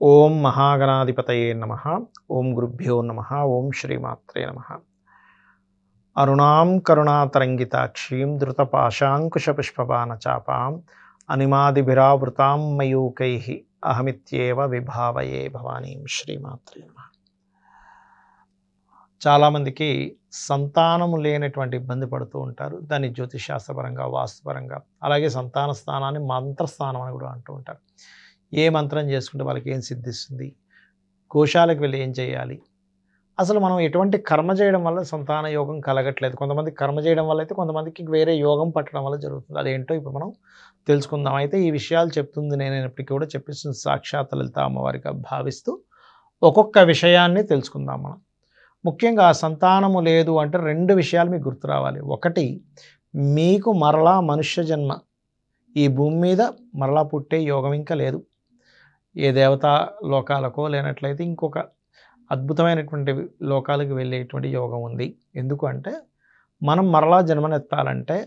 ఓం మహాగణాధిపతయే నమః. ఓం గురుభ్యో నమః. ఓం శ్రీమాత్రే నమః. అరుణాం కరుణాతరంగితాక్షీం ధృతపాశాంకుశపుష్పబాణచాపాం అనిమాదిభిరావృతాం మయూకైః అహమిత్యేవ విభావయే భవానీం. శ్రీమాత్రే నమః. చాలామందికి సంతానము లేనటువంటి ఇబ్బంది పడుతూ ఉంటారు. దాన్ని జ్యోతిషాస్త్రపరంగా, వాస్తుపరంగా, అలాగే సంతాన స్థానాన్ని మంత్రస్థానం అని కూడా అంటూ ఉంటారు. ఏ మంత్రం చేసుకుంటే వాళ్ళకి ఏం సిద్ధిస్తుంది, కోశాలకు వెళ్ళి ఏం చేయాలి, అసలు మనం ఎటువంటి కర్మ చేయడం వల్ల సంతాన యోగం కలగట్లేదు. కొంతమంది కర్మ చేయడం వల్ల అయితే కొంతమందికి వేరే యోగం పట్టడం వల్ల జరుగుతుంది. అదేంటో ఇప్పుడు మనం తెలుసుకుందాం. అయితే ఈ విషయాలు చెప్తుంది నేనైనప్పటికీ కూడా చెప్పిస్తుంది సాక్షాత్ లలిత అమ్మవారిగా భావిస్తూ ఒక్కొక్క విషయాన్ని తెలుసుకుందాం మనం. ముఖ్యంగా సంతానము లేదు అంటే రెండు విషయాలు మీకు గుర్తు రావాలి. ఒకటి, మీకు మరలా మనుష్య జన్మ ఈ భూమి మీద మరలా పుట్టే యోగం ఇంకా లేదు. ఏ దేవతా లోకాలకో లేనట్లయితే ఇంకొక అద్భుతమైనటువంటి లోకాలకు వెళ్ళేటువంటి యోగం ఉంది. ఎందుకు అంటే మనం మరలా జన్మనెత్తాలంటే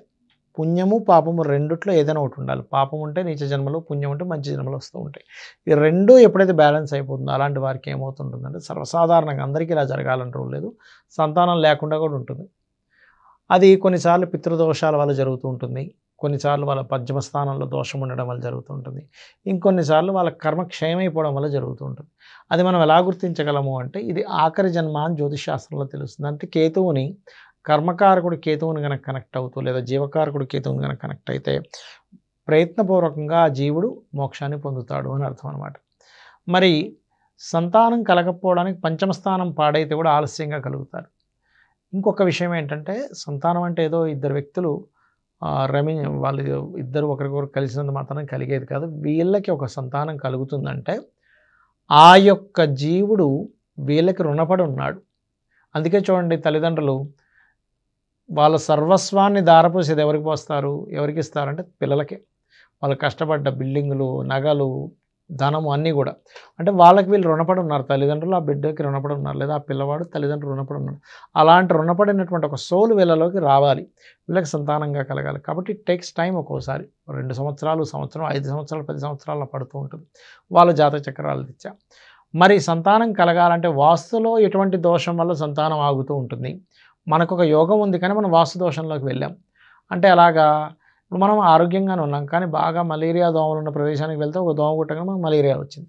పుణ్యము పాపము రెండిట్లో ఏదైనా ఒకటి ఉండాలి. పాపం ఉంటే నీచ జన్మలు, పుణ్యం ఉంటే మంచి జన్మలు వస్తూ ఉంటాయి. ఈ రెండు ఎప్పుడైతే బ్యాలెన్స్ అయిపోతుందో అలాంటి వారికి ఏమవుతుంటుందంటే సర్వసాధారణంగా అందరికీ ఇలా జరగాలని రూల్ లేదు, సంతానం లేకుండా కూడా ఉంటుంది. అది కొన్నిసార్లు పితృదోషాల వల్ల జరుగుతూ ఉంటుంది, కొన్నిసార్లు వాళ్ళ పద్యమ స్థానంలో దోషం ఉండడం వల్ల జరుగుతూ ఉంటుంది, ఇంకొన్నిసార్లు వాళ్ళ కర్మ క్షయమైపోవడం వల్ల జరుగుతూ ఉంటుంది. అది మనం ఎలా గుర్తించగలము అంటే ఇది ఆఖరి జన్మ అని జ్యోతిషాస్త్రంలో తెలుస్తుంది. అంటే కేతువుని, కర్మకారకుడు కేతువుని కనుక కనెక్ట్ అవుతూ లేదా జీవకారకుడు కేతువుని కనుక కనెక్ట్ అయితే ప్రయత్నపూర్వకంగా ఆ జీవుడు మోక్షాన్ని పొందుతాడు అని అర్థం అనమాట. మరి సంతానం కలగకపోవడానికి పంచమ స్థానం పాడైతే కూడా ఆలస్యంగా కలుగుతారు. ఇంకొక విషయం ఏంటంటే సంతానం అంటే ఏదో ఇద్దరు వ్యక్తులు వాళ్ళు ఇద్దరు ఒకరికొకరు కలిసినంత మాత్రం కలిగేది కాదు. వీళ్ళకి ఒక సంతానం కలుగుతుందంటే ఆ యొక్క జీవుడు వీళ్ళకి రుణపడి ఉన్నాడు. అందుకే చూడండి, తల్లిదండ్రులు వాళ్ళ సర్వస్వాన్ని దారపోసేది ఎవరికి పోస్తారు, ఎవరికి ఇస్తారంటే పిల్లలకే. వాళ్ళు కష్టపడ్డ బిల్డింగులు, నగలు, ధనము అన్నీ కూడా అంటే వాళ్ళకి వీళ్ళు రుణపడి ఉన్నారు. తల్లిదండ్రులు ఆ బిడ్డకి రుణపడి ఉన్నారు, లేదా ఆ పిల్లవాడు తల్లిదండ్రులు రుణపడి ఉన్నారు. అలాంటి రుణపడినటువంటి ఒక సోల్ వీళ్ళలోకి రావాలి, వీళ్ళకి సంతానంగా కలగాలి. కాబట్టి ఇట్ టేక్స్ టైం. ఒక్కోసారి 2 సంవత్సరాలు, సంవత్సరం, 5 సంవత్సరాలు, 10 సంవత్సరాలు పడుతూ ఉంటుంది వాళ్ళ జాతక చక్రాలు తెచ్చా. మరి సంతానం కలగాలంటే వాస్తులో ఎటువంటి దోషం వల్ల సంతానం ఆగుతూ ఉంటుంది? మనకు ఒక యోగం ఉంది కానీ మనం వాస్తు దోషంలోకి వెళ్ళాం అంటే అలాగా. ఇప్పుడు మనం ఆరోగ్యంగానే ఉన్నాం కానీ బాగా మలేరియా దోమలు ఉన్న ప్రదేశానికి వెళ్తే ఒక దోమ కుట్టగానే మనకు మలేరియా వచ్చింది,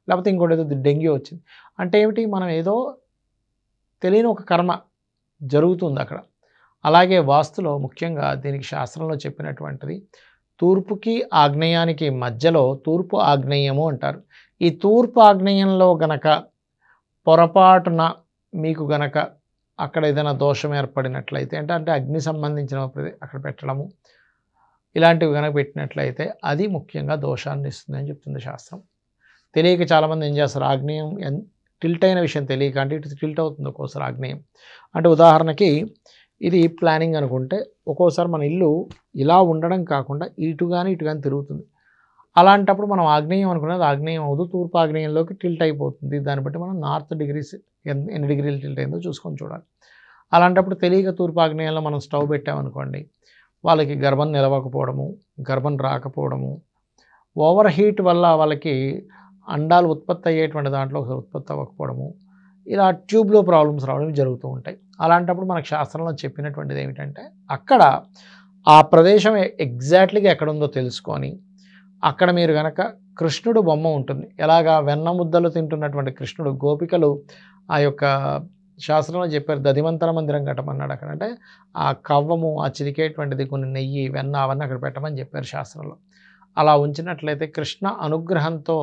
లేకపోతే ఇంకోటి ఏదో డెంగ్యూ వచ్చింది. అంటే ఏమిటి, మనం ఏదో తెలియని ఒక కర్మ జరుగుతుంది అక్కడ. అలాగే వాస్తులో ముఖ్యంగా దీనికి శాస్త్రంలో చెప్పినటువంటిది తూర్పుకి ఆగ్నేయానికి మధ్యలో తూర్పు ఆగ్నేయము అంటారు. ఈ తూర్పు ఆగ్నేయంలో గనక పొరపాటున మీకు గనక అక్కడ ఏదైనా దోషం ఏర్పడినట్లయితే అంటే అగ్ని సంబంధించిన అక్కడ పెట్టడము ఇలాంటివి కనుక పెట్టినట్లయితే అది ముఖ్యంగా దోషాన్ని ఇస్తుంది అని చెప్తుంది శాస్త్రం. తెలియక చాలామంది ఏం చేస్తారు, ఆగ్నేయం టిల్ట్ అయిన విషయం తెలియక, అంటే ఇటు టిల్ట్ అవుతుంది ఒక్కోసారి ఆగ్నేయం. అంటే ఉదాహరణకి ఇది ప్లానింగ్ అనుకుంటే ఒక్కోసారి మన ఇల్లు ఇలా ఉండడం కాకుండా ఇటు కానీ తిరుగుతుంది. అలాంటప్పుడు మనం ఆగ్నేయం అనుకున్నది ఆగ్నేయం అవుతూ తూర్పు ఆగ్నేయంలోకి టిల్ట్ అయిపోతుంది. దాన్ని బట్టి మనం నార్త్ డిగ్రీస్ ఎన్ని డిగ్రీలు టిల్ట్ అయిందో చూసుకొని చూడాలి. అలాంటప్పుడు తెలియక తూర్పు ఆగ్నేయంలో మనం స్టవ్ పెట్టామనుకోండి, వాళ్ళకి గర్భం నిలవకపోవడము, గర్భం రాకపోవడము, ఓవర్ హీట్ వల్ల వాళ్ళకి అండాలు ఉత్పత్తి అయ్యేటువంటి దాంట్లో ఉత్పత్తి అవ్వకపోవడము, ఇలా ట్యూబ్లో ప్రాబ్లమ్స్ రావడం జరుగుతూ ఉంటాయి. అలాంటప్పుడు మనకు శాస్త్రంలో చెప్పినటువంటిది ఏమిటంటే అక్కడ ఆ ప్రదేశం ఎగ్జాక్ట్లీగా ఎక్కడుందో తెలుసుకొని అక్కడ మీరు కనుక కృష్ణుడు బొమ్మ ఉంటుంది. ఎలాగా వెన్న ముద్దలు తింటున్నటువంటి కృష్ణుడు, గోపికలు ఆ యొక్క శాస్త్రంలో చెప్పారు దధిమంతర మందిరం కట్టమన్నాడు. అక్కడ అంటే ఆ కవ్వము, ఆ చిరికేటువంటిది, కొన్ని నెయ్యి, వెన్న అవన్నీ అక్కడ పెట్టమని చెప్పారు శాస్త్రంలో. అలా ఉంచినట్లయితే కృష్ణ అనుగ్రహంతో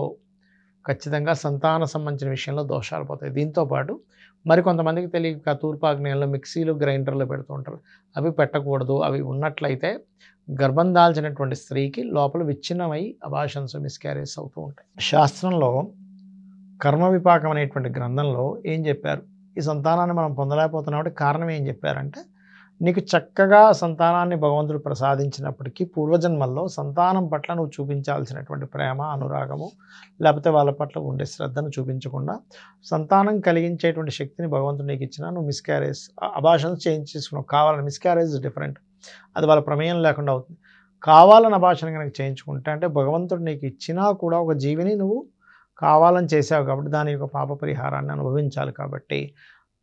ఖచ్చితంగా సంతాన సంబంధించిన విషయంలో దోషాలు పోతాయి. దీంతోపాటు మరికొంతమందికి తెలియక తూర్పాగ్నేయంలో మిక్సీలు, గ్రైండర్లు పెడుతూ ఉంటారు. అవి పెట్టకూడదు. అవి ఉన్నట్లయితే గర్భం దాల్చినటువంటి స్త్రీకి లోపల విచ్ఛిన్నమై అబార్షన్స్, మిస్క్యారేజ్ అవుతూ ఉంటాయి. శాస్త్రంలో కర్మ విపాకం అనేటువంటి గ్రంథంలో ఏం చెప్పారు, ఈ సంతానాన్ని మనం పొందలేకపోతున్నామంటే కారణం ఏం చెప్పారంటే నీకు చక్కగా సంతానాన్ని భగవంతుడు ప్రసాదించినప్పటికీ పూర్వజన్మల్లో సంతానం పట్ల నువ్వు చూపించాల్సినటువంటి ప్రేమ, అనురాగము, లేకపోతే వాళ్ళ పట్ల ఉండే శ్రద్ధను చూపించకుండా సంతానం కలిగించేటువంటి శక్తిని భగవంతుడు నీకు ఇచ్చినా నువ్వు మిస్క్యారేజ్, అబార్షన్స్ చేంజ్ చేసుకున్నావు. కావాలని మిస్క్యారేజ్ డిఫరెంట్, అది వాళ్ళ ప్రమేయం లేకుండా అవుతుంది. కావాలని అబార్షన్ కనుక చేయించుకుంటే అంటే భగవంతుడు నీకు ఇచ్చినా కూడా ఒక జీవిని నువ్వు కావాలని చేసావు కాబట్టి దాని యొక్క పాప పరిహారాన్ని అనుభవించాలి కాబట్టి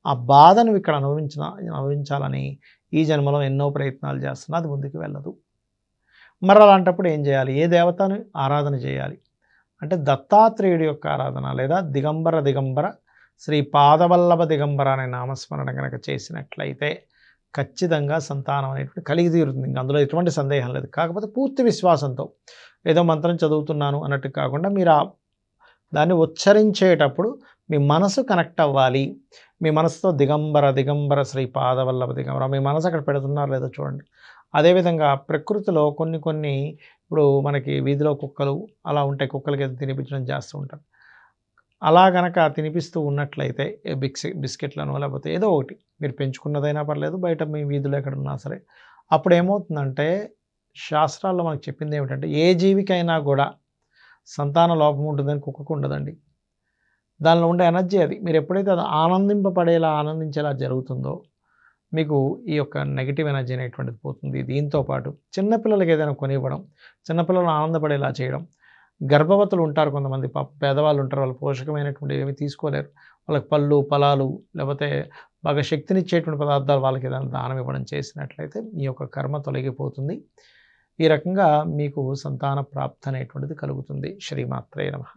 ఆ బాధను ఇక్కడ అనుభవించాలని ఈ జన్మలో ఎన్నో ప్రయత్నాలు చేస్తున్నా అది ముందుకు వెళ్ళదు. మరి అలాంటప్పుడు ఏం చేయాలి? ఏ దేవతను ఆరాధన చేయాలి అంటే దత్తాత్రేయుడి యొక్క ఆరాధన లేదా దిగంబర శ్రీ పాదవల్లభ దిగంబర అనే నామస్మరణ కనుక చేసినట్లయితే ఖచ్చితంగా సంతానం అనేటువంటి కలిగి తీరుతుంది. ఇంక అందులో ఎటువంటి సందేహం లేదు. కాకపోతే పూర్తి విశ్వాసంతో ఏదో మంత్రం చదువుతున్నాను అన్నట్టు కాకుండా మీరు దాన్ని ఉచ్చరించేటప్పుడు మీ మనసు కనెక్ట్ అవ్వాలి. మీ మనసుతో దిగంబర శ్రీ పాదవల్లభ దిగంబర మీ మనసు అక్కడ పెడుతున్నారు లేదో చూడండి. అదేవిధంగా ప్రకృతిలో కొన్ని ఇప్పుడు మనకి వీధిలో కుక్కలు అలా ఉంటాయి. కుక్కలకి ఏదో తినిపించడం చేస్తూ ఉంటారు. అలా గనక తినిపిస్తూ ఉన్నట్లయితే బిస్కెట్లను లేకపోతే ఏదో ఒకటి మీరు పెంచుకున్నదైనా పర్లేదు, బయట మీ వీధిలో ఎక్కడున్నా సరే, అప్పుడు ఏమవుతుందంటే శాస్త్రాల్లో మనకు చెప్పింది ఏమిటంటే ఏ జీవికైనా కూడా సంతాన లోపం ఉంటుందని కుక్కకు ఉండదండి. దానిలో ఉండే ఎనర్జీ అది. మీరు ఎప్పుడైతే అది ఆనందించేలా జరుగుతుందో మీకు ఈ యొక్క నెగిటివ్ ఎనర్జీ అనేటువంటిది పోతుంది. దీంతో పాటు చిన్నపిల్లలకి ఏదైనా కొనివ్వడం, చిన్నపిల్లలను ఆనందపడేలా చేయడం, గర్భవతులు ఉంటారు కొంతమంది పేదవాళ్ళు ఉంటారు, వాళ్ళు పోషకమైనటువంటివి ఏమి తీసుకోలేరు, వాళ్ళకి పళ్ళు ఫలాలు లేకపోతే బాగా శక్తినిచ్చేటువంటి పదార్థాలు వాళ్ళకి ఏదైనా దానం ఇవ్వడం చేసినట్లయితే మీ యొక్క కర్మ తొలగిపోతుంది. ఈ రకంగా మీకు సంతాన ప్రాప్తి అనేటువంటిది కలుగుతుంది. శ్రీమాత్రే నమః.